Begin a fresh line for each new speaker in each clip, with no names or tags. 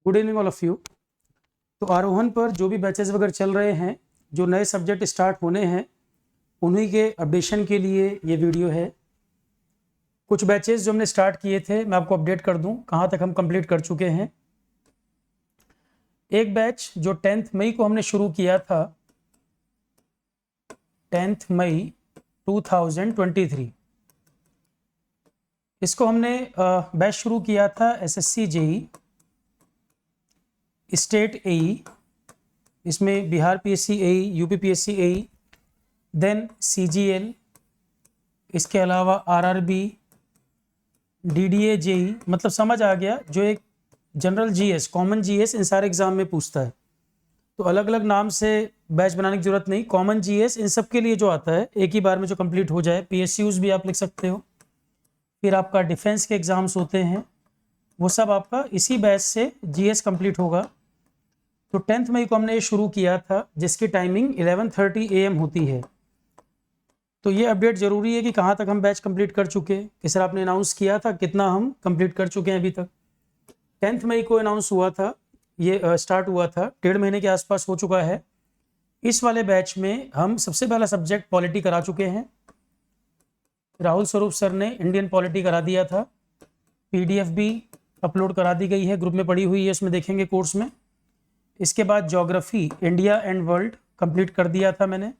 Good evening all of you. तो आरोहण पर जो भी बैचेस वगैरह चल रहे हैं, जो नए सब्जेक्ट स्टार्ट होने हैं, उन्हीं के अपडेशन के लिए ये वीडियो है। कुछ बैचेस जो हमने स्टार्ट किए थे मैं आपको अपडेट कर दूं कहाँ तक हम कंप्लीट कर चुके हैं। एक बैच जो 10 मई को हमने शुरू किया था, 10 मई 2023, इसको हमने बैच शुरू किया था एसएससी जेई स्टेट एई, इसमें बिहार पीएससी एई, यूपी पीएससी एई, देन सीजीएल, इसके अलावा आरआरबी, डीडीए जेई, मतलब समझ आ गया जो एक जनरल जीएस, कॉमन जीएस इन सारे एग्जाम में पूछता है। तो अलग अलग नाम से बैच बनाने की जरूरत नहीं, कॉमन जीएस इन सब के लिए जो आता है एक ही बार में जो कंप्लीट हो जाए। पीएसयूज भी आप लिख सकते हो, फिर आपका डिफेंस के एग्जाम्स होते हैं, वो सब आपका इसी बैच से जीएस कंप्लीट होगा। तो 10 मई को हमने ये शुरू किया था, जिसकी टाइमिंग 11:30 AM होती है। तो ये अपडेट जरूरी है कि कहाँ तक हम बैच कंप्लीट कर चुके हैं। किस आपने अनाउंस किया था कितना हम कंप्लीट कर चुके हैं अभी तक। 10 मई को अनाउंस हुआ था, ये स्टार्ट हुआ था, 1.5 महीने के आसपास हो चुका है। इस वाले बैच में हम सबसे पहला सब्जेक्ट पॉलिटी करा चुके हैं। राहुल स्वरूप सर ने इंडियन पॉलिटी करा दिया था, पीडीएफ भी अपलोड करा दी गई है, ग्रुप में पड़ी हुई है, उसमें देखेंगे कोर्स में। इसके बाद geography India and world complete कर दिया था मैंने,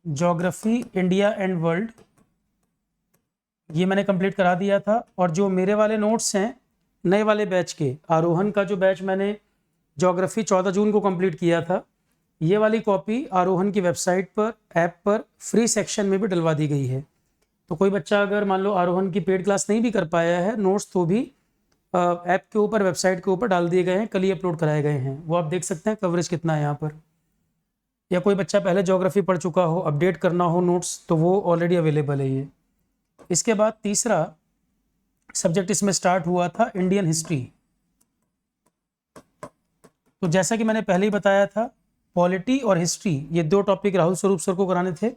ज्योग्राफी इंडिया एंड वर्ल्ड ये मैंने कंप्लीट करा दिया था। और जो मेरे वाले नोट्स हैं नए वाले बैच के, आरोहण का जो बैच मैंने ज्योग्राफी 14 जून को कंप्लीट किया था, ये वाली कॉपी आरोहण की वेबसाइट पर, ऐप पर फ्री सेक्शन में भी डलवा दी गई है। तो कोई बच्चा अगर मान लो आरोहण की पेड क्लास नहीं भी कर पाया है, नोट्स तो भी ऐप के ऊपर, वेबसाइट के ऊपर डाल दिए गए हैं, कल ही अपलोड कराए गए हैं, वो आप देख सकते हैं कवरेज कितना है यहाँ पर। या कोई बच्चा पहले ज्योग्राफी पढ़ चुका हो, अपडेट करना हो नोट्स, तो वो ऑलरेडी अवेलेबल है ये। इसके बाद तीसरा सब्जेक्ट इसमें स्टार्ट हुआ था इंडियन हिस्ट्री। तो जैसा कि मैंने पहले ही बताया था, पॉलिटी और हिस्ट्री ये दो टॉपिक राहुल स्वरूप सर को कराने थे।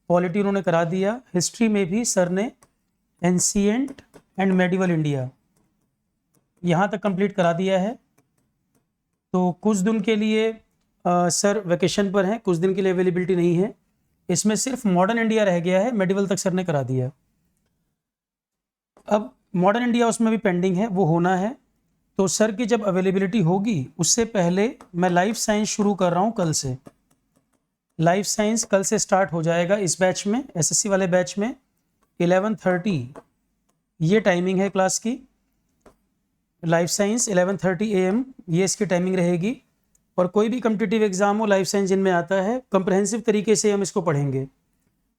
पॉलिटी उन्होंने करा दिया, हिस्ट्री में भी सर ने एंशिएंट एंड मेडिवल इंडिया यहाँ तक कंप्लीट करा दिया है। तो कुछ दिन के लिए सर वेकेशन पर हैं, कुछ दिन के लिए अवेलेबिलिटी नहीं है। इसमें सिर्फ मॉडर्न इंडिया रह गया है, मेडिवल तक सर ने करा दिया। अब मॉडर्न इंडिया उसमें भी पेंडिंग है, वो होना है। तो सर की जब अवेलेबिलिटी होगी उससे पहले मैं लाइफ साइंस शुरू कर रहा हूँ कल से। लाइफ साइंस कल से स्टार्ट हो जाएगा इस बैच में, एसएससी वाले बैच में 11:30 ये टाइमिंग है क्लास की। लाइफ साइंस 11:30 AM ये इसकी टाइमिंग रहेगी। और कोई भी कॉम्पिटिटिव एग्जाम हो, लाइफ साइंस जिनमें आता है, कंप्रहेंसिव तरीके से हम इसको पढ़ेंगे,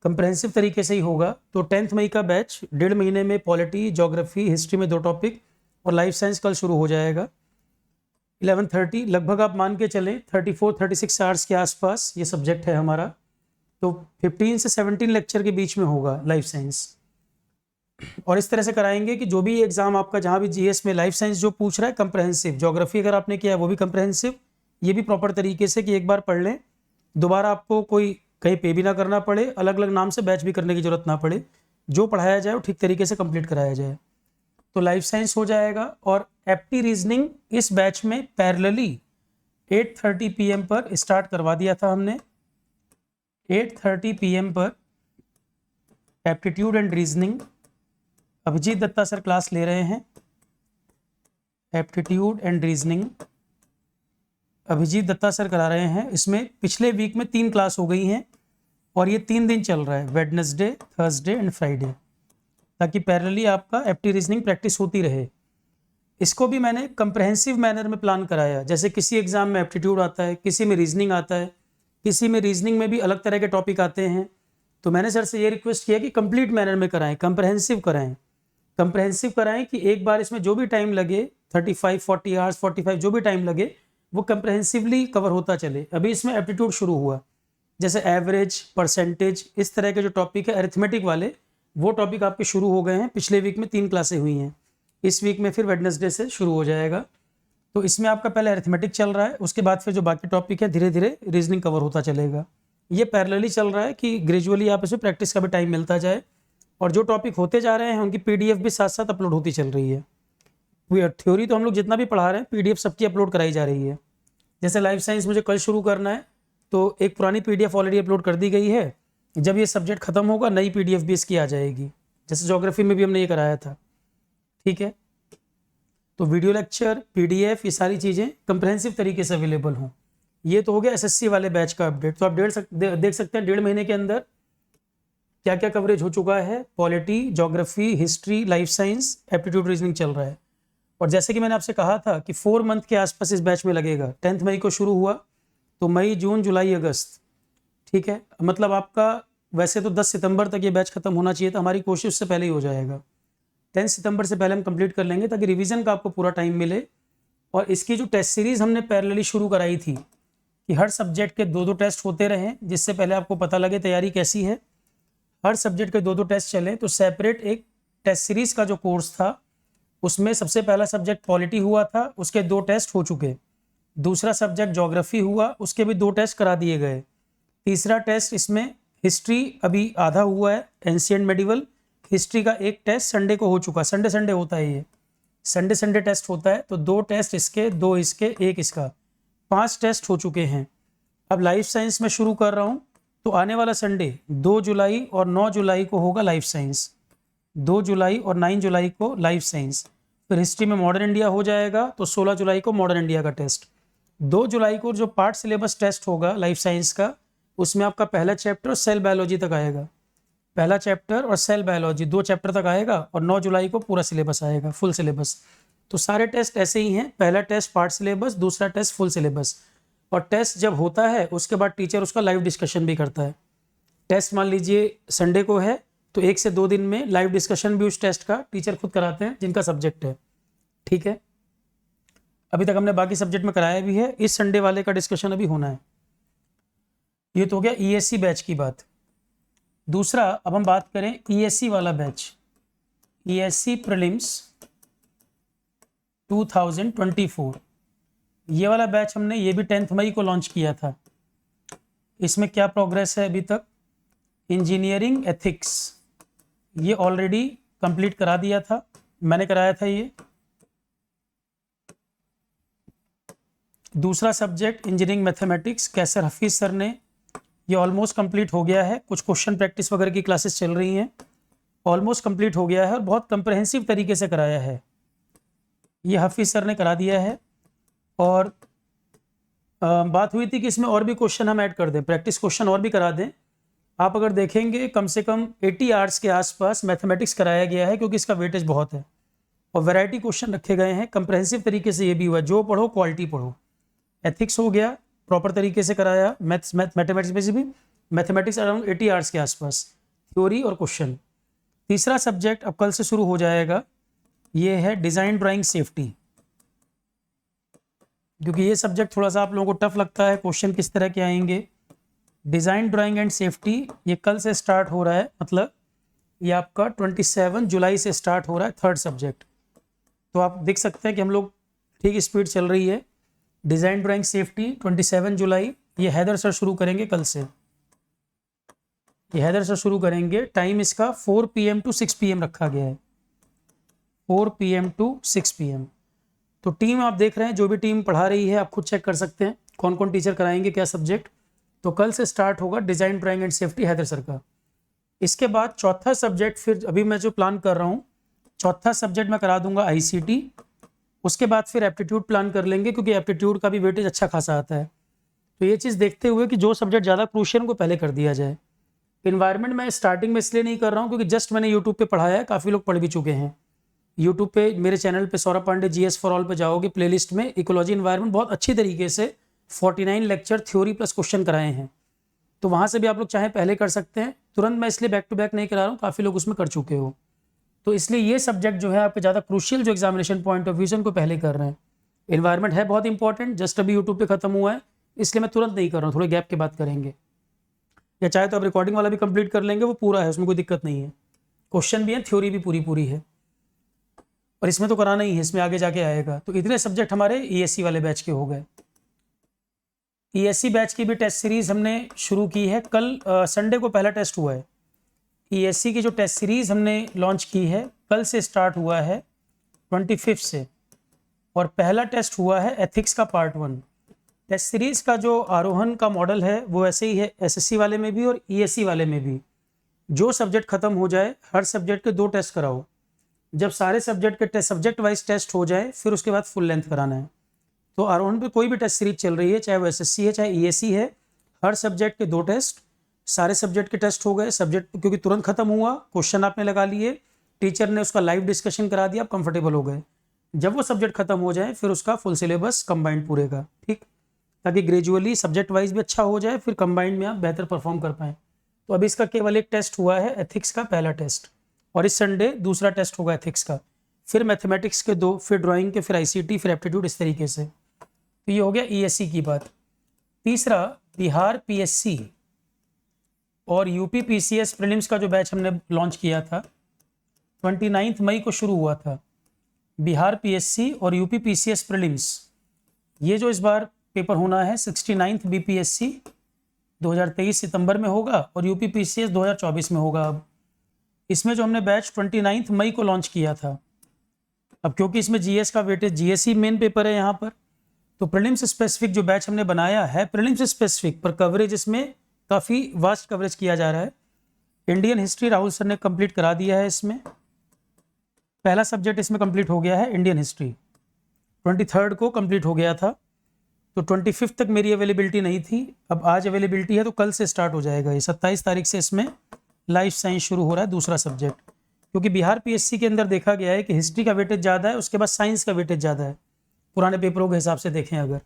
कंप्रहेंसिव तरीके से ही होगा। तो 10 मई का बैच 1.5 महीने में पॉलिटी, ज्योग्राफी, हिस्ट्री में 2 टॉपिक और लाइफ साइंस कल शुरू हो जाएगा 11:30। लगभग आप मान के चलें 34-36 आवर्स के आसपास ये सब्जेक्ट है हमारा। तो 15 से 17 लेक्चर के बीच में होगा लाइफ साइंस। और इस तरह से कराएंगे कि जो भी एग्जाम आपका, जहाँ भी जीएस में लाइफ साइंस जो पूछ रहा है कंप्रहेंसिव, ज्योग्राफी अगर आपने किया है वो भी कंप्रहेंसिव, ये भी प्रॉपर तरीके से कि एक बार पढ़ लें, दोबारा आपको कोई कहीं पे भी ना करना पड़े, अलग अलग नाम से बैच भी करने की जरूरत ना पड़े, जो पढ़ाया जाए वो ठीक तरीके से कंप्लीट कराया जाए। तो लाइफ साइंस हो जाएगा। और एप्टी रीजनिंग इस बैच में पैरेलली 8:30 PM पर स्टार्ट करवा दिया था हमने। 8:30 PM पर aptitude and reasoning Abhijeet Datta sir class ले रहे हैं। Aptitude and reasoning Abhijeet Datta sir करा रहे हैं। इसमें पिछले वीक में 3 क्लास हो गई हैं और ये 3 दिन चल रहा है, वेडनेसडे, थर्सडे एंड फ्राइडे, ताकि पैरेलली आपका एप्टी रीजनिंग प्रैक्टिस होती रहे। इसको भी मैंने कंप्रहेंसिव मैनर में प्लान कराया। जैसे किसी एग्जाम में एप्टीट्यूड आता है, किसी में रीजनिंग आता है, किसी में रीजनिंग में भी अलग तरह के टॉपिक आते हैं। तो मैंने सर से ये रिक्वेस्ट किया कि कंप्लीट मैनर में कराएं, कंप्रहेंसिव कराएं, कंप्रहेंसिव कराएं कि एक बार इसमें जो भी टाइम लगे, 35-40 आवर्स, 45 जो भी टाइम लगे, वो कंप्रहेंसिवली कवर होता चले। अभी इसमें एप्टीट्यूड शुरू हुआ, जैसे एवरेज, परसेंटेज, इस तरह के जो टॉपिक है अरिथमेटिक वाले, वो टॉपिक आपके शुरू हो गए हैं। पिछले वीक में 3 क्लासें हुई हैं, इस वीक में फिर वेडनेसडे से शुरू हो जाएगा। तो इसमें आपका पहले अरिथमेटिक चल रहा है, उसके बाद फिर जो बाकी टॉपिक है धीरे धीरे रीजनिंग कवर होता चलेगा। ये पैरेलली चल रहा है कि ग्रेजुअली आप इसमें प्रैक्टिस का भी टाइम मिलता जाए। और जो टॉपिक होते जा रहे हैं उनकी PDF भी साथ साथ अपलोड होती चल रही है। थ्योरी तो हम लोग जितना भी पढ़ा रहे हैं पीडीएफ सबकी अपलोड कराई जा रही है। जैसे लाइफ साइंस मुझे कल शुरू करना है तो एक पुरानी पीडीएफ ऑलरेडी अपलोड कर दी गई है। जब ये सब्जेक्ट खत्म होगा नई पीडीएफ भी इसकी आ जाएगी, जैसे ज्योग्राफी में भी हमने ये कराया था। ठीक है, तो वीडियो लेक्चर, पीडीएफ, ये सारी चीज़ें कंप्रहेंसिव तरीके से अवेलेबल हों। ये तो हो गया एसएससी वाले बैच का अपडेट। तो आप देख सकते हैं 1.5 महीने के अंदर क्या क्या कवरेज हो चुका है। Polity, geography, history, life science, aptitude, reasoning चल रहा है। और जैसे कि मैंने आपसे कहा था कि 4 मंथ के आसपास इस बैच में लगेगा। 10 मई को शुरू हुआ तो मई, जून, जुलाई, अगस्त, ठीक है, मतलब आपका वैसे तो 10 सितंबर तक ये बैच खत्म होना चाहिए था, हमारी कोशिश उससे पहले ही हो जाएगा। 10 सितंबर से पहले हम कंप्लीट कर लेंगे ताकि रिवीजन का आपको पूरा टाइम मिले। और इसकी जो टेस्ट सीरीज हमने पैरेलली शुरू कराई थी कि हर सब्जेक्ट के 2-2 टेस्ट होते रहें, जिससे पहले आपको पता लगे तैयारी कैसी है। हर सब्जेक्ट के 2-2 टेस्ट चले तो सेपरेट एक टेस्ट सीरीज का जो कोर्स था उसमें सबसे पहला सब्जेक्ट पॉलिटी हुआ था, उसके 2 टेस्ट हो चुके। दूसरा सब्जेक्ट ज्योग्राफी हुआ, उसके भी 2 टेस्ट करा दिए गए। तीसरा टेस्ट इसमें हिस्ट्री अभी आधा हुआ है, एंशिएंट मेडिवल हिस्ट्री का 1 टेस्ट संडे को हो चुका। संडे होता है, ये संडे टेस्ट होता है। तो 2 टेस्ट इसके, 2 इसके, 1 इसका, 5 टेस्ट हो चुके हैं। अब लाइफ साइंस में शुरू कर रहा हूँ तो आने वाला संडे 2 जुलाई और 9 जुलाई को होगा लाइफ साइंस। 2 जुलाई और 9 जुलाई को लाइफ साइंस। फिर हिस्ट्री में मॉडर्न इंडिया हो जाएगा तो 16 जुलाई को मॉडर्न इंडिया का टेस्ट। 2 जुलाई को जो पार्ट सिलेबस टेस्ट होगा लाइफ साइंस का, उसमें आपका पहला चैप्टर सेल बायोलॉजी तक आएगा। पहला चैप्टर और सेल बायोलॉजी 2 चैप्टर तक आएगा और 9 जुलाई को पूरा सिलेबस आएगा, फुल सिलेबस। तो सारे टेस्ट ऐसे ही हैं, पहला टेस्ट पार्ट सिलेबस, दूसरा टेस्ट फुल सिलेबस। और टेस्ट जब होता है उसके बाद टीचर उसका लाइव डिस्कशन भी करता है। टेस्ट मान लीजिए संडे को है तो 1 से 2 दिन में लाइव डिस्कशन भी उस टेस्ट का टीचर खुद कराते हैं जिनका सब्जेक्ट है। ठीक है, अभी तक हमने बाकी सब्जेक्ट में कराया भी है, इस संडे वाले का डिस्कशन अभी होना है। ये तो हो गया ईएससी बैच की बात। दूसरा अब हम बात करें ईएससी वाला बैच, ईएससी प्रीलिम्स 2024। ये वाला बैच हमने ये भी 10 मई को लॉन्च किया था। इसमें क्या प्रोग्रेस है अभी तक? इंजीनियरिंग एथिक्स ये ऑलरेडी कंप्लीट करा दिया था, मैंने कराया था ये। दूसरा सब्जेक्ट इंजीनियरिंग मैथमेटिक्स, कैसर हफीज सर ने, ये ऑलमोस्ट कंप्लीट हो गया है। कुछ क्वेश्चन प्रैक्टिस वगैरह की क्लासेस चल रही हैं, ऑलमोस्ट कंप्लीट हो गया है और बहुत कंप्रहेंसिव तरीके से कराया है, ये हफीज सर ने करा दिया है। और बात हुई थी कि इसमें और भी क्वेश्चन हम ऐड कर दें, प्रैक्टिस क्वेश्चन और भी करा दें। आप अगर देखेंगे कम से कम 80 आवर्स के आसपास मैथमेटिक्स कराया गया है, क्योंकि इसका वेटेज बहुत है और वैरायटी क्वेश्चन रखे गए हैं। कंप्रहेंसिव तरीके से ये भी हुआ, जो पढ़ो क्वालिटी पढ़ो। एथिक्स हो गया, प्रॉपर तरीके से कराया। मैथमेटिक्स में से भी मैथमेटिक्स अराउंड 80 आवर्स के आसपास, थ्योरी और क्वेश्चन। तीसरा सब्जेक्ट अब कल से शुरू हो जाएगा, ये है डिज़ाइन ड्राइंग सेफ्टी। क्योंकि ये सब्जेक्ट थोड़ा सा आप लोगों को टफ लगता है, क्वेश्चन किस तरह के आएंगे। डिज़ाइन ड्राइंग एंड सेफ्टी ये कल से स्टार्ट हो रहा है, मतलब ये आपका 27 जुलाई से स्टार्ट हो रहा है, 3rd सब्जेक्ट। तो आप देख सकते हैं कि हम लोग ठीक स्पीड चल रही है। डिज़ाइन ड्राइंग सेफ्टी 27 जुलाई, ये हैदर सर शुरू करेंगे कल से, ये हैदर सर शुरू करेंगे। टाइम इसका 4 PM to 6 PM रखा गया है, 4 PM to 6 PM। तो टीम आप देख रहे हैं, जो भी टीम पढ़ा रही है आप खुद चेक कर सकते हैं कौन कौन टीचर कराएंगे क्या सब्जेक्ट। तो कल से स्टार्ट होगा design drawing and safety Haider sir का। इसके बाद चौथा सब्जेक्ट, फिर अभी मैं जो प्लान कर रहा हूँ, चौथा सब्जेक्ट मैं करा दूंगा ICT। उसके बाद फिर एप्टीट्यूड प्लान कर लेंगे, क्योंकि एप्टीट्यूड का भी वेटेज अच्छा खासा आता है। तो ये चीज़ देखते हुए कि जो सब्जेक्ट ज़्यादा क्रूशियल उनको पहले कर दिया जाए। इन्वायरमेंट मैं स्टार्टिंग में इसलिए नहीं कर रहा हूँ क्योंकि जस्ट मैंने यूट्यूब पे पढ़ाया है, काफ़ी लोग पढ़ भी चुके हैं। यूट्यूब पे मेरे चैनल पे Saurabh Pandey GS for all पे जाओगे, प्लेलिस्ट में इकोलॉजी इन्वायरमेंट बहुत अच्छी तरीके से 49 लेक्चर थ्योरी प्लस क्वेश्चन कराए हैं। तो वहाँ से भी आप लोग चाहे पहले कर सकते हैं, तुरंत मैं इसलिए बैक टू बैक नहीं करा रहा हूँ, काफ़ी लोग उसमें कर चुके हो। तो इसलिए ये सब्जेक्ट जो है आपके ज़्यादा क्रूशियल जो एग्जामिनेशन पॉइंट ऑफ व्यू से उनको पहले कर रहे हैं। इन्वायरमेंट है बहुत इंपॉर्टेंट, जस्ट अभी यूट्यूब पे खत्म हुआ है, इसलिए मैं तुरंत नहीं कर रहा हूँ, थोड़े गैप के बाद करेंगे। या चाहे तो आप रिकॉर्डिंग वाला भी कंप्लीट कर लेंगे, वो पूरा है, उसमें कोई दिक्कत नहीं है। क्वेश्चन भी है, थ्योरी भी पूरी है, और इसमें तो कराना ही है, इसमें आगे जाके आएगा। तो इतने सब्जेक्ट हमारे ESC वाले बैच के हो गए। ESC बैच की भी टेस्ट सीरीज हमने शुरू की है। कल संडे को पहला टेस्ट हुआ है। ESC की जो टेस्ट सीरीज हमने लॉन्च की है, कल से स्टार्ट हुआ है 25 से। और पहला टेस्ट हुआ है एथिक्स का पार्ट 1। टेस्ट सीरीज का जो आरोहण का मॉडल है वो ऐसे ही है, एसएससी वाले में भी और ईएससी वाले में भी। जो सब्जेक्ट खत्म हो जाए हर सब्जेक्ट के 2 टेस्ट कराओ। जब सारे सब्जेक्ट के टेस्ट सब्जेक्ट वाइज टेस्ट हो जाए फिर उसके बाद फुल लेंथ कराना है। तो आरोहण पे कोई भी टेस्ट सीरीज चल रही है, चाहे वो एसएससी है चाहे ईएससी है, हर सब्जेक्ट के 2 टेस्ट, सारे सब्जेक्ट के टेस्ट हो गए। सब्जेक्ट क्योंकि तुरंत खत्म हुआ, क्वेश्चन आपने लगा लिए, टीचर ने उसका लाइव डिस्कशन करा दिया, आप कंफर्टेबल हो गए। जब वो सब्जेक्ट खत्म हो जाए फिर उसका फुल सिलेबस कंबाइंड पूरे का, ठीक, ताकि ग्रेजुअली सब्जेक्ट वाइज भी अच्छा हो जाए, फिर कंबाइंड में आप बेहतर परफॉर्म कर पाएँ। तो अभी इसका केवल एक टेस्ट हुआ है एथिक्स का पहला टेस्ट, और इस संडे दूसरा टेस्ट होगा एथिक्स का, फिर मैथमेटिक्स के 2, फिर ड्राइंग के, फिर आईसीटी, फिर एप्टीट्यूड, इस तरीके से। तो ये हो गया ईएससी की बात। तीसरा, बिहार पीएससी और यूपी पीसीएस प्रीलिम्स का जो बैच हमने लॉन्च किया था 29 मई को शुरू हुआ था। बिहार पीएससी और यूपी पीसीएस प्रीलिम्स, ये जो इस बार पेपर होना है 69th बीपीएससी 2023 सितंबर में होगा और यूपी पीसीएस 2024 में होगा। अब इसमें जो हमने बैच 29 मई को लॉन्च किया था, अब क्योंकि इसमें जीएस का वेटेज, जीएस ही मेन पेपर है यहाँ पर, तो प्रीलिम्स स्पेसिफिक जो बैच हमने बनाया है, प्रीलिम्स स्पेसिफिक पर कवरेज इसमें काफ़ी वास्ट कवरेज किया जा रहा है। इंडियन हिस्ट्री राहुल सर ने कंप्लीट करा दिया है, इसमें पहला सब्जेक्ट इसमें कंप्लीट हो गया है इंडियन हिस्ट्री, 23 को कंप्लीट हो गया था। तो 25 तक मेरी अवेलेबिलिटी नहीं थी, अब आज अवेलेबिलिटी है, तो कल से स्टार्ट हो जाएगा ये। 27 तारीख से इसमें लाइफ साइंस शुरू हो रहा है, दूसरा सब्जेक्ट, क्योंकि बिहार पीएससी के अंदर देखा गया है कि हिस्ट्री का वेटेज ज़्यादा है, उसके बाद साइंस का वेटेज ज़्यादा है, पुराने पेपरों के हिसाब से देखें अगर।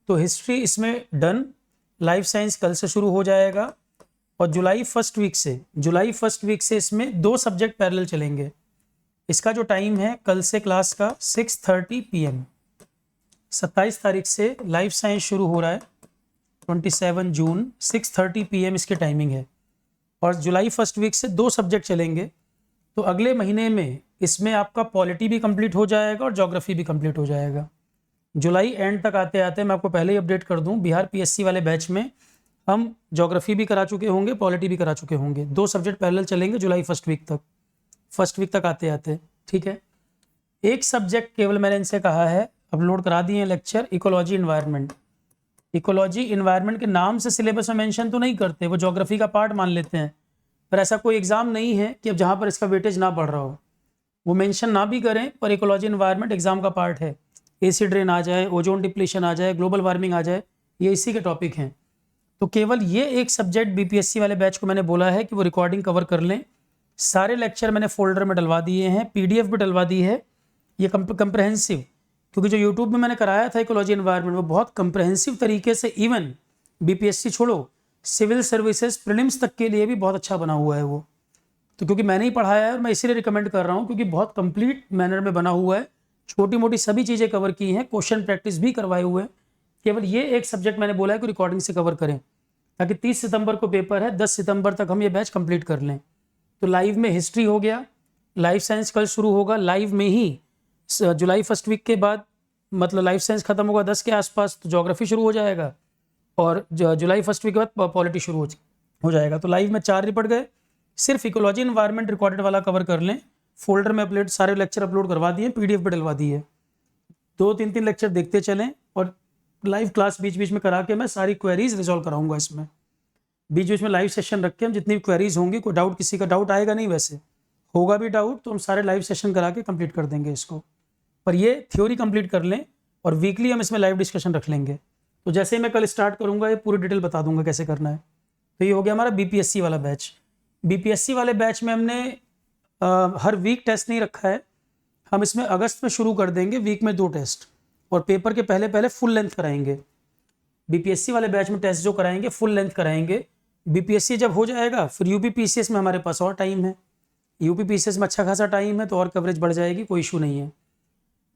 तो हिस्ट्री इसमें डन, लाइफ साइंस कल से शुरू हो जाएगा, और जुलाई फर्स्ट वीक से इसमें 2 सब्जेक्ट पैरेलल चलेंगे। इसका जो टाइम है कल से क्लास का 6:30 PM। 27 तारीख से लाइफ साइंस शुरू हो रहा है, 27 जून 6:30 PM इसकी टाइमिंग है, और जुलाई फर्स्ट वीक से 2 सब्जेक्ट चलेंगे। तो अगले महीने में इसमें आपका पॉलिटी भी कंप्लीट हो जाएगा और ज्योग्राफी भी कंप्लीट हो जाएगा। जुलाई एंड तक आते आते मैं आपको पहले ही अपडेट कर दूं, बिहार पीएससी वाले बैच में हम ज्योग्राफी भी करा चुके होंगे, पॉलिटी भी करा चुके होंगे। 2 सब्जेक्ट पैरेलल चलेंगे जुलाई फर्स्ट वीक तक आते आते, ठीक है। एक सब्जेक्ट केवल मैंने इनसे कहा है, अपलोड करा दिए हैं lecture, ecology environment. Ecology environment के नाम से सिलेबस में मेंशन तो नहीं करते, वो ज्योग्राफी का पार्ट मान लेते हैं, पर ऐसा कोई एग्जाम नहीं है कि अब जहाँ पर इसका वेटेज ना बढ़ रहा हो, वो मेंशन ना भी करें, पर इकोलॉजी इन्वायरमेंट एग्जाम का पार्ट है। एसिड रेन आ जाए, ओजोन डिप्लीशन आ जाए, ग्लोबल वार्मिंग आ जाए, ये इसी के टॉपिक हैं। तो केवल ये एक सब्जेक्ट बीपीएससी वाले बैच को मैंने बोला है कि वो रिकॉर्डिंग कवर कर लें। सारे लेक्चर मैंने फोल्डर में डलवा दिए हैं, पीडीएफ भी डलवा दी है, ये कंप्रहेंसिव, क्योंकि जो यूट्यूब में मैंने कराया था इकोलॉजी इन्वायरमेंट वो बहुत कंप्रहेंसिव तरीके से, इवन बीपीएससी छोड़ो सिविल सर्विसेज प्रीलिम्स तक के लिए भी बहुत अच्छा बना हुआ है वो। तो क्योंकि मैंने ही पढ़ाया है और मैं इसीलिए रिकमेंड कर रहा हूँ, क्योंकि बहुत कंप्लीट मैनर में बना हुआ है, छोटी मोटी सभी चीज़ें कवर की हैं, क्वेश्चन प्रैक्टिस भी करवाए हुए हैं। केवल ये एक सब्जेक्ट मैंने बोला है कि रिकॉर्डिंग से कवर करें, ताकि 30 सितंबर को पेपर है, 10 सितंबर तक हम ये बैच कंप्लीट कर लें। तो लाइव में हिस्ट्री हो गया, लाइफ साइंस कल शुरू होगा, लाइव में ही जुलाई फर्स्ट वीक के बाद, मतलब लाइफ साइंस खत्म होगा 10 के आसपास, तो ज्योग्राफी शुरू हो जाएगा, और जुलाई फर्स्ट वीक के बाद पॉलिटी शुरू हो जाएगा। तो लाइव में 4 रिपट गए, सिर्फ इकोलॉजी इन्वायरमेंट रिकॉर्डेड वाला कवर कर लें। फोल्डर में अपलोड, सारे लेक्चर अपलोड करवा दिए, पीडीएफ भी डलवा दी है। 2-3 लेक्चर देखते चलें, और लाइव क्लास बीच बीच में करा के मैं सारी क्वेरीज रिजॉल्व कराऊंगा। इसमें बीच बीच में लाइव सेशन रख के हम जितनी क्वेरीज होंगी, कोई डाउट, किसी का डाउट आएगा नहीं, वैसे होगा भी डाउट तो हम सारे लाइव सेशन करा के कंप्लीट कर देंगे इसको। पर ये थ्योरी कंप्लीट कर लें, और वीकली हम इसमें लाइव डिस्कशन रख लेंगे। तो जैसे ही मैं कल स्टार्ट करूँगा ये पूरी डिटेल बता दूंगा कैसे करना है। तो ये हो गया हमारा बीपीएससी वाला बैच। बीपीएससी वाले बैच में हमने हर वीक टेस्ट नहीं रखा है, हम इसमें अगस्त में शुरू कर देंगे, वीक में 2 टेस्ट, और पेपर के पहले पहले फुल लेंथ कराएंगे। बीपीएससी वाले बैच में टेस्ट जो कराएंगे फुल लेंथ कराएंगे। बीपीएससी जब हो जाएगा फिर यूपी पीसीएस में हमारे पास और टाइम है, यूपी पीसीएस में अच्छा खासा टाइम है, तो और कवरेज बढ़ जाएगी, कोई इशू नहीं है।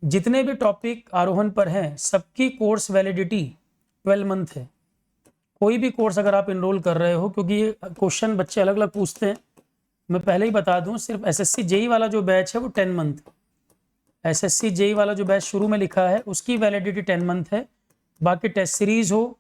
जितने भी टॉपिक आरोहण पर हैं सबकी कोर्स वैलिडिटी 12 मंथ है। कोई भी कोर्स अगर आप इनरोल कर रहे हो, क्योंकि ये क्वेश्चन बच्चे अलग अलग पूछते हैं, मैं पहले ही बता दूं, सिर्फ एसएससी जेई वाला जो बैच है वो 10 मंथ, एसएससी जेई वाला जो बैच शुरू में लिखा है उसकी वैलिडिटी 10 मंथ है। बाकी टेस्ट सीरीज हो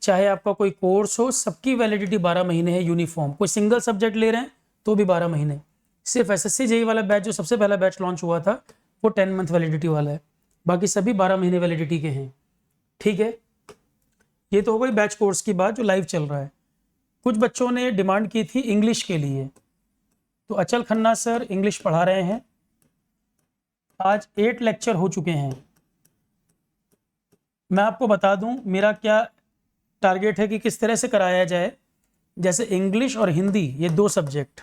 चाहे आपका कोई कोर्स हो, सबकी वैलिडिटी 12 महीने है यूनिफॉर्म। कोई सिंगल सब्जेक्ट ले रहे हैं तो भी 12 महीने। सिर्फ एसएससी जेई वाला बैच जो सबसे पहला बैच लॉन्च हुआ था वो 10 मंथ वैलिडिटी वाला है। बाकी सभी 12 महीने वैलिडिटी के हैं। ठीक है, ये तो हो गई बैच कोर्स की बात जो लाइव चल रहा है। कुछ बच्चों ने डिमांड की थी इंग्लिश के लिए, तो अचल खन्ना सर इंग्लिश पढ़ा रहे हैं। आज 8 लेक्चर हो चुके हैं। मैं आपको बता दूं मेरा क्या टारगेट है कि किस तरह से कराया जाए। जैसे इंग्लिश और हिंदी, ये 2 सब्जेक्ट,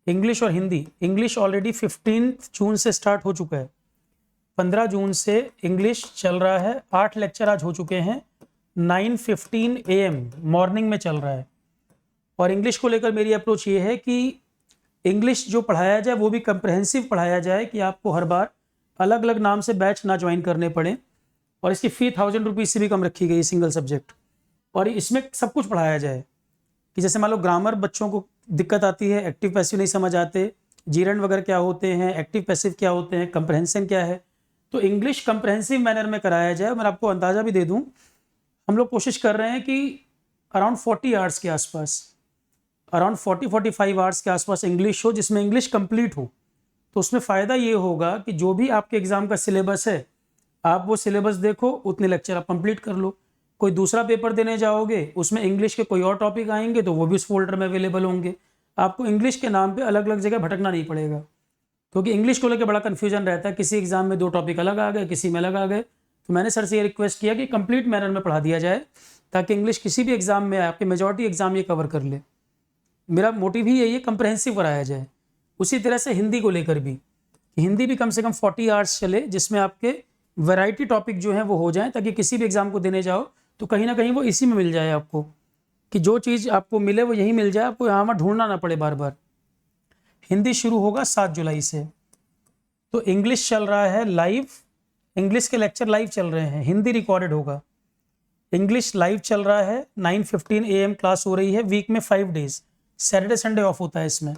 इंग्लिश और हिंदी। इंग्लिश ऑलरेडी 15 जून से स्टार्ट हो चुका है, 15 जून से इंग्लिश चल रहा है। 8 लेक्चर आज हो चुके हैं, 9:15 AM मॉर्निंग में चल रहा है। और इंग्लिश को लेकर मेरी अप्रोच ये है कि इंग्लिश जो पढ़ाया जाए वो भी कंप्रहेंसिव पढ़ाया जाए, कि आपको हर बार अलग अलग नाम से बैच ना ज्वाइन करने पड़े। और इसकी फ़ी 1000 रुपीज़ से भी कम रखी गई सिंगल सब्जेक्ट। और इसमें सब कुछ पढ़ाया जाए कि जैसे मान लो ग्रामर बच्चों को दिक्कत आती है, एक्टिव पैसिव नहीं समझ आते, जीरेंड वगैरह क्या होते हैं, एक्टिव पैसिव क्या होते हैं, कंप्रहेंशन क्या है, तो इंग्लिश कंप्रहेंसिव मैनर में कराया जाए। मैं आपको अंदाज़ा भी दे दूं, हम लोग कोशिश कर रहे हैं कि अराउंड 40 आवर्स के आसपास, अराउंड 40-45 आवर्स के आसपास इंग्लिश हो, जिसमें इंग्लिश कंप्लीट हो। तो उसमें फ़ायदा ये होगा कि जो भी आपके एग्ज़ाम का सिलेबस है, आप वो सिलेबस देखो, उतने लेक्चर आप कंप्लीट कर लो। कोई दूसरा पेपर देने जाओगे, उसमें इंग्लिश के कोई और टॉपिक आएंगे तो वो भी उस फोल्डर में अवेलेबल होंगे। आपको इंग्लिश के नाम पे अलग अलग जगह भटकना नहीं पड़ेगा, क्योंकि इंग्लिश को लेकर बड़ा कन्फ्यूजन रहता है। किसी एग्जाम में 2 टॉपिक अलग आ गए, किसी में अलग आ गए। तो मैंने सर से ये रिक्वेस्ट किया कि कंप्लीट मैनर में पढ़ा दिया जाए, ताकि इंग्लिश किसी भी एग्जाम में, आपके मेजॉरिटी एग्जाम ये कवर कर ले। मेरा मोटिव ही यही है, कंप्रहेंसिव कराया जाए। उसी तरह से हिंदी को लेकर भी, हिंदी भी कम से कम 40 आवर्स चले, जिसमें आपके वैरायटी टॉपिक जो हैं वो हो जाएं, ताकि किसी भी एग्जाम को देने जाओ तो कहीं ना कहीं वो इसी में मिल जाए आपको, कि जो चीज़ आपको मिले वो यही मिल जाए, आपको यहाँ वहाँ ढूंढना ना पड़े बार बार। हिंदी शुरू होगा 7 जुलाई से। तो इंग्लिश चल रहा है लाइव, इंग्लिश के लेक्चर लाइव चल रहे हैं, हिंदी रिकॉर्डेड होगा। इंग्लिश लाइव चल रहा है, 9:15 AM क्लास हो रही है। वीक में 5 डेज, सैटरडे संडे ऑफ होता है इसमें।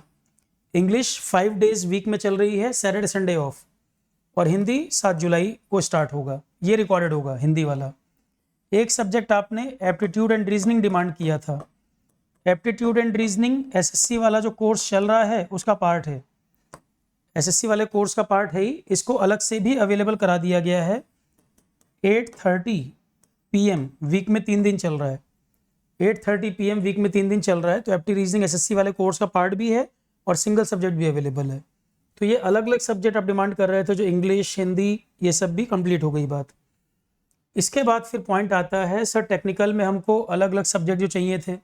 इंग्लिश 5 डेज वीक में चल रही है, सैटरडे संडे ऑफ। और हिंदी 7 जुलाई को स्टार्ट होगा, ये रिकॉर्डेड होगा हिंदी वाला। एक सब्जेक्ट आपने एप्टीट्यूड एंड रीजनिंग डिमांड किया था। एप्टीट्यूड एंड रीजनिंग एसएससी वाला जो कोर्स चल रहा है उसका पार्ट है, एसएससी वाले कोर्स का पार्ट है ही। इसको अलग से भी अवेलेबल करा दिया गया है। 8:30 PM वीक में 3 दिन चल रहा है, 8:30 PM वीक में 3 दिन चल रहा है। तो एप्टी रीजनिंग एसएससी वाले कोर्स का पार्ट भी है और सिंगल सब्जेक्ट भी अवेलेबल है। तो ये अलग अलग सब्जेक्ट आप डिमांड कर रहे थे, जो इंग्लिश, हिंदी, ये सब भी कंप्लीट हो गई बात। इसके बाद फिर पॉइंट आता है, सर टेक्निकल में हमको अलग अलग सब्जेक्ट जो चाहिए थे।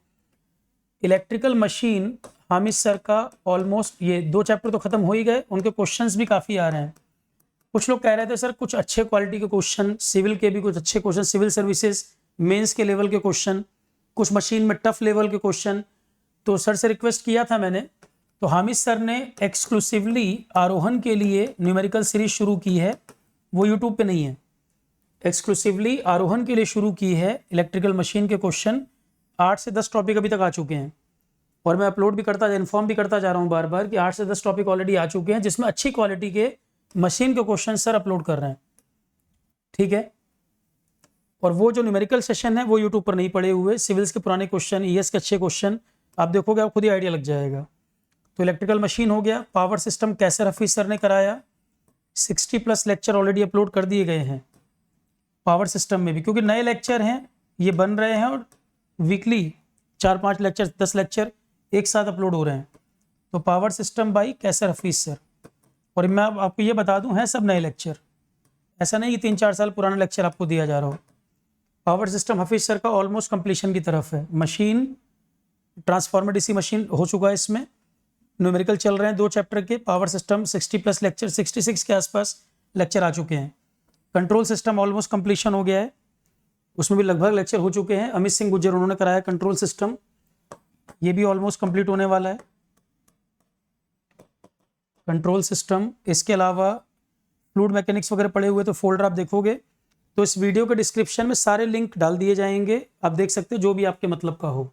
इलेक्ट्रिकल मशीन हामिद सर का ऑलमोस्ट ये 2 चैप्टर तो खत्म हो ही गए, उनके क्वेश्चंस भी काफ़ी आ रहे हैं। कुछ लोग कह रहे थे सर कुछ अच्छे क्वालिटी के क्वेश्चन, सिविल के भी कुछ अच्छे क्वेश्चन, सिविल सर्विसेज मेंस के लेवल के क्वेश्चन, कुछ मशीन में टफ लेवल के क्वेश्चन। तो सर से रिक्वेस्ट किया था मैंने, तो हामिद सर ने एक्सक्लूसिवली आरोहन के लिए न्यूमेरिकल सीरीज शुरू की है, वो यूट्यूब पे नहीं है। एक्सक्लूसिवली आरोहन के लिए शुरू की है। इलेक्ट्रिकल मशीन के क्वेश्चन 8 से 10 टॉपिक अभी तक आ चुके हैं, और मैं अपलोड भी करता, इन्फॉर्म भी करता जा रहा हूँ बार बार कि 8 से 10 टॉपिक ऑलरेडी आ चुके हैं, जिसमें अच्छी क्वालिटी के मशीन के क्वेश्चन सर अपलोड कर रहे हैं। ठीक है, और वो जो न्यूमेरिकल सेशन है वो यूट्यूब पर नहीं पड़े हुए। सिविल्स के पुराने क्वेश्चन, ईएस के अच्छे क्वेश्चन आप देखोगे, आप खुद ही आइडिया लग जाएगा। तो इलेक्ट्रिकल मशीन हो गया। पावर सिस्टम कैसर हफीज सर ने कराया, 60+ लेक्चर ऑलरेडी अपलोड कर दिए गए हैं पावर सिस्टम में भी, क्योंकि नए लेक्चर हैं ये बन रहे हैं, और वीकली 4-5 लेक्चर, 10 लेक्चर एक साथ अपलोड हो रहे हैं। तो power system by Kaiser Hafeez sir. और मैं आपको ये बता दूं, हैं सब नए लेक्चर, ऐसा नहीं कि 3-4 साल पुराना लेक्चर आपको दिया जा रहा हो। पावर सिस्टम हफीज सर का ऑलमोस्ट कंप्लीशन की तरफ है। मशीन ट्रांसफार्मर डीसी मशीन हो चुका है, इसमें न्यूमेरिकल चल रहे हैं 2 चैप्टर के। पावर सिस्टम 60+ लेक्चर, 66 के आसपास लेक्चर आ चुके हैं। कंट्रोल सिस्टम ऑलमोस्ट कंप्लीशन हो गया है, उसमें भी लगभग लेक्चर हो चुके हैं। अमित सिंह गुज्जर उन्होंने कराया कंट्रोल सिस्टम, ये भी ऑलमोस्ट कंप्लीट होने वाला है कंट्रोल सिस्टम। इसके अलावा फ्लूइड मैकेनिक्स वगैरह पड़े हुए, तो फोल्डर आप देखोगे तो इस वीडियो के डिस्क्रिप्शन में सारे लिंक डाल दिए जाएंगे, आप देख सकते हो, जो भी आपके मतलब का हो।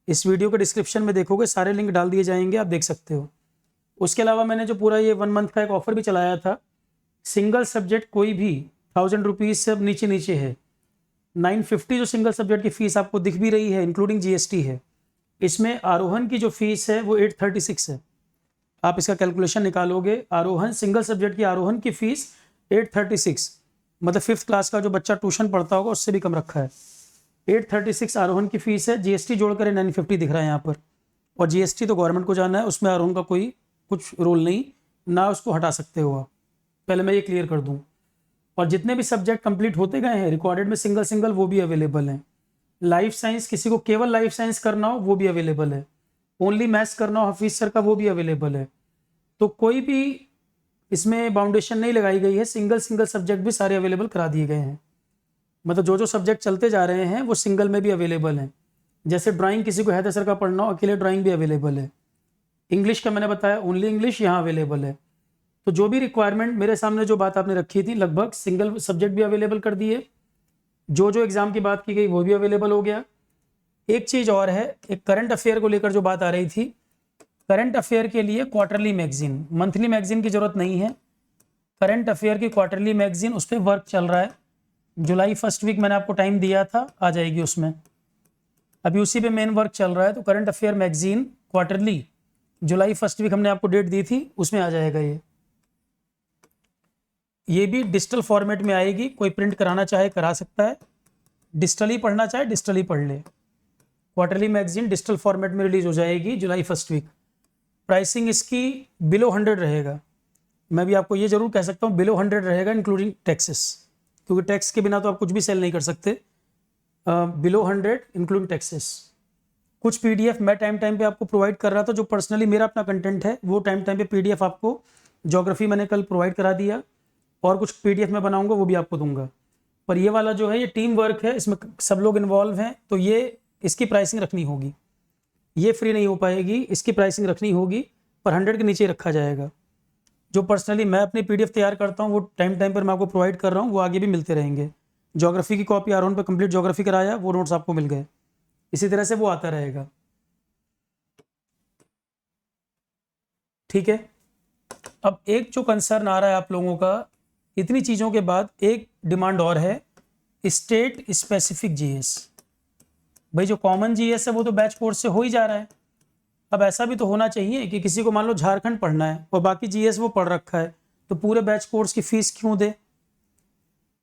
इस वीडियो के डिस्क्रिप्शन में देखोगे सारे लिंक डाल दिए जाएंगे, आप देख सकते हो। उसके अलावा मैंने जो पूरा ये 1 मंथ का एक ऑफर भी चलाया था, सिंगल सब्जेक्ट कोई भी 1000 रुपीज़ से अब नीचे नीचे है। 950 जो सिंगल सब्जेक्ट की फ़ीस आपको दिख भी रही है, इंक्लूडिंग जीएसटी है। इसमें आरोहन की जो फीस है वो 836 है। आप इसका कैलकुलेशन निकालोगे, आरोहन सिंगल सब्जेक्ट की आरोहन की फ़ीस 836, मतलब 5th क्लास का जो बच्चा ट्यूशन पढ़ता होगा उससे भी कम रखा है। 836 आरोहण की फीस है, जीएसटी जोड़कर 950 दिख रहा है यहाँ पर, और जीएसटी तो गवर्नमेंट को जाना है, उसमें आरोहण का कोई कुछ रोल नहीं, ना उसको हटा सकते हो आप, पहले मैं ये क्लियर कर दूँ। और जितने भी सब्जेक्ट कंप्लीट होते गए हैं रिकॉर्डेड में सिंगल सिंगल, वो भी अवेलेबल हैं। लाइफ साइंस, किसी को केवल लाइफ साइंस करना हो वो भी अवेलेबल है, ओनली मैथ्स करना हो हफीज सर का वो भी अवेलेबल है। तो कोई भी इसमें बाउंडेशन नहीं लगाई गई है, सिंगल सिंगल सब्जेक्ट भी सारे अवेलेबल करा दिए गए हैं। मतलब जो जो सब्जेक्ट चलते जा रहे हैं वो सिंगल में भी अवेलेबल हैं। जैसे ड्राइंग, किसी को हैदर सर का पढ़ना हो अकेले ड्राइंग भी अवेलेबल है। इंग्लिश का मैंने बताया ओनली इंग्लिश यहाँ अवेलेबल है। तो जो भी रिक्वायरमेंट मेरे सामने जो बात आपने रखी थी, लगभग सिंगल सब्जेक्ट भी अवेलेबल कर दिए, जो जो एग्जाम की बात की गई वो भी अवेलेबल हो गया। एक चीज़ और है, एक करंट अफेयर को लेकर जो बात आ रही थी, करंट अफेयर के लिए क्वार्टरली मैगजीन, मंथली मैगजीन की जरूरत नहीं है। करंट अफेयर की क्वार्टरली मैगजीन, उस पर वर्क चल रहा है। जुलाई 1st वीक मैंने आपको टाइम दिया था, आ जाएगी उसमें, अभी उसी पे मेन वर्क चल रहा है। तो करंट अफेयर मैगजीन क्वार्टरली जुलाई 1st वीक हमने आपको डेट दी थी, उसमें आ जाएगा ये भी डिजिटल फॉर्मेट में आएगी। कोई प्रिंट कराना चाहे करा सकता है, डिजिटली पढ़ना चाहे डिजिटली पढ़ ले। क्वार्टरली मैगजीन डिजिटल फॉर्मेट में रिलीज हो जाएगी जुलाई 1st वीक। प्राइसिंग इसकी बिलो 100 रहेगा। मैं भी आपको ये जरूर कह सकता हूँ बिलो 100 रहेगा इंक्लूडिंग टैक्सेस, क्योंकि टैक्स के बिना तो आप कुछ भी सेल नहीं कर सकते। Below 100 including taxes. कुछ पीडीएफ मैं टाइम टाइम पे आपको प्रोवाइड कर रहा था, जो पर्सनली मेरा अपना कंटेंट है वो टाइम टाइम पे पीडीएफ आपको, ज्योग्राफी मैंने कल प्रोवाइड करा दिया, और कुछ पीडीएफ मैं बनाऊंगा वो भी आपको दूंगा। पर ये वाला जो है ये टीम वर्क है, इसमें सब लोग इन्वॉल्व हैं, तो ये इसकी प्राइसिंग रखनी होगी, ये फ्री नहीं हो पाएगी, इसकी प्राइसिंग रखनी होगी, पर 100 के नीचे रखा जाएगा। जो पर्सनली मैं अपनी पीडीएफ तैयार करता हूँ वो टाइम टाइम पर मैं आपको प्रोवाइड कर रहा हूँ, वो आगे भी मिलते रहेंगे। ज्योग्राफी की कॉपी आरोहण पर कंप्लीट ज्योग्राफी कराया, वो नोट्स आपको मिल गए, इसी तरह से वो आता रहेगा। ठीक है। अब एक जो कंसर्न आ रहा है आप लोगों का, इतनी चीज़ों के बाद एक डिमांड और है, स्टेट स्पेसिफिक जीएस। भाई जो कॉमन जीएस है वो तो बैच कोर्स से हो ही जा रहा है। अब ऐसा भी तो होना चाहिए कि किसी को मान लो झारखंड पढ़ना है और बाकी जीएस वो पढ़ रखा है, तो पूरे बैच कोर्स की फीस क्यों दे?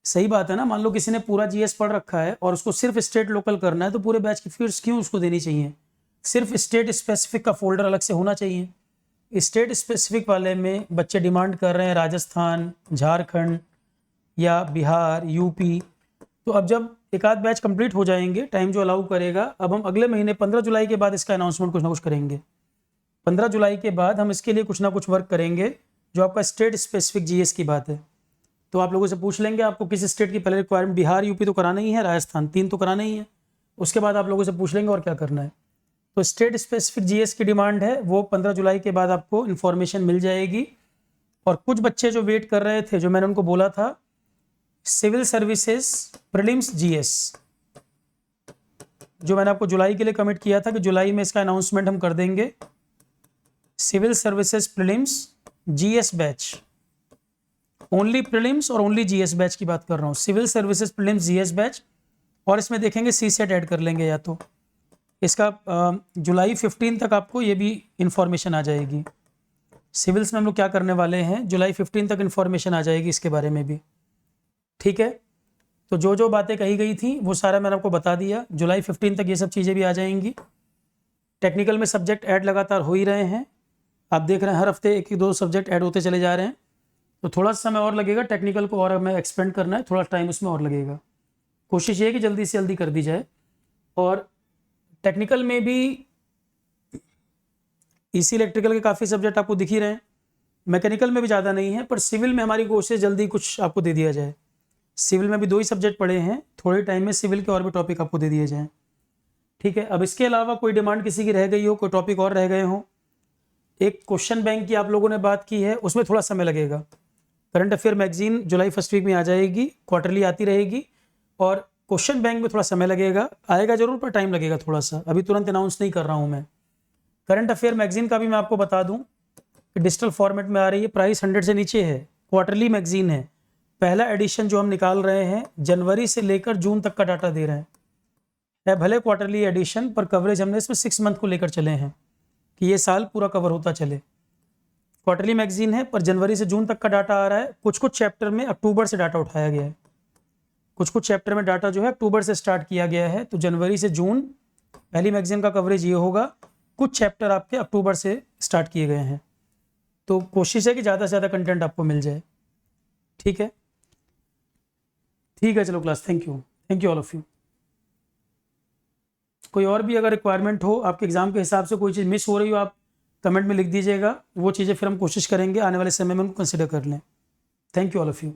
सही बात है ना। मान लो किसी ने पूरा जीएस पढ़ रखा है और उसको सिर्फ स्टेट लोकल करना है, तो पूरे बैच की फीस क्यों उसको देनी चाहिए? सिर्फ स्टेट स्पेसिफिक का फोल्डर अलग से होना चाहिए। स्टेट स्पेसिफिक वाले में बच्चे डिमांड कर रहे हैं राजस्थान, झारखंड या बिहार, यूपी। तो अब जब एक आध बैच कंप्लीट हो जाएंगे, टाइम जो अलाउ करेगा, अब हम अगले महीने 15 जुलाई के बाद इसका अनाउंसमेंट कुछ ना कुछ करेंगे। 15 जुलाई के बाद हम इसके लिए कुछ ना कुछ वर्क करेंगे, जो आपका स्टेट स्पेसिफिक जीएस की बात है। तो आप लोगों से पूछ लेंगे आपको किस स्टेट की पहले रिक्वायरमेंट, बिहार यूपी तो कराना ही है, राजस्थान 3 तो कराना ही है। उसके बाद आप लोगों से पूछ लेंगे और क्या करना है। तो स्टेट स्पेसिफिक जीएस की डिमांड है, वो 15 जुलाई के बाद आपको इन्फॉर्मेशन मिल जाएगी। और कुछ बच्चे जो वेट कर रहे थे, जो मैंने उनको बोला था, सिविल सर्विसेज प्रीलिम्स जीएस, जो मैंने आपको जुलाई के लिए कमिट किया था कि जुलाई में इसका अनाउंसमेंट हम कर देंगे। Civil services prelims GS batch, only prelims और ओनली जीएस बैच की बात कर रहा हूँ, civil services prelims GS batch. और इसमें देखेंगे सीसेट ऐड कर लेंगे, या तो इसका जुलाई 15 तक आपको ये भी इंफॉर्मेशन आ जाएगी। सिविल्स में हम लोग क्या करने वाले हैं, जुलाई 15 तक इंफॉर्मेशन आ जाएगी इसके बारे में भी। ठीक है। तो जो जो बातें कही गई थी वो सारा मैंने आपको बता दिया। जुलाई 15 तक ये सब चीज़ें भी आ जाएंगी। टेक्निकल में सब्जेक्ट ऐड लगातार हो ही रहे हैं, आप देख रहे हैं हर हफ्ते 1-2 सब्जेक्ट ऐड होते चले जा रहे हैं। तो थोड़ा सा समय और लगेगा टेक्निकल को, और हमें एक्सपेंड करना है, थोड़ा टाइम उसमें और लगेगा। कोशिश ये है कि जल्दी से जल्दी कर दी जाए। और टेक्निकल में भी इसी इलेक्ट्रिकल के काफ़ी सब्जेक्ट आपको दिख ही रहे हैं, मैकेनिकल में भी ज़्यादा नहीं है, पर सिविल में हमारी कोशिश जल्दी कुछ आपको दे दिया जाए। सिविल में भी 2 ही सब्जेक्ट पढ़े हैं, थोड़े टाइम में सिविल के और भी टॉपिक आपको दे दिए जाएँ। ठीक है। अब इसके अलावा कोई डिमांड किसी की रह गई हो, कोई टॉपिक और रह गए हों, एक क्वेश्चन बैंक की आप लोगों ने बात की है, उसमें थोड़ा समय लगेगा। करंट अफेयर मैगजीन जुलाई 1st वीक में आ जाएगी, क्वार्टरली आती रहेगी, और क्वेश्चन बैंक में थोड़ा समय लगेगा, आएगा जरूर पर टाइम लगेगा थोड़ा सा, अभी तुरंत अनाउंस नहीं कर रहा हूँ मैं। करंट अफेयर मैगजीन का भी मैं आपको बता दूं कि डिजिटल फॉर्मेट में आ रही है, प्राइस 100 से नीचे है, क्वार्टरली मैगजीन है। पहला एडिशन जो हम निकाल रहे हैं, जनवरी से लेकर जून तक का डाटा दे रहे हैं, है भले क्वार्टरली एडिशन, पर कवरेज हमने इसमें 6 मंथ को लेकर चले हैं कि ये साल पूरा कवर होता चले। क्वार्टरली मैगजीन है, पर जनवरी से जून तक का डाटा आ रहा है। कुछ कुछ चैप्टर में अक्टूबर से डाटा उठाया गया है, कुछ कुछ चैप्टर में डाटा जो है अक्टूबर से स्टार्ट किया गया है। तो जनवरी से जून पहली मैगजीन का कवरेज ये होगा, कुछ चैप्टर आपके अक्टूबर से स्टार्ट किए गए हैं। तो कोशिश है कि ज़्यादा से ज़्यादा कंटेंट आपको मिल जाए। ठीक है, ठीक है, चलो class, thank you all of you. कोई और भी अगर रिक्वायरमेंट हो आपके एग्जाम के हिसाब से, कोई चीज़ मिस हो रही हो, आप कमेंट में लिख दीजिएगा, वो चीज़ें फिर हम कोशिश करेंगे आने वाले समय में उनको कंसिडर कर लें। Thank you all of you.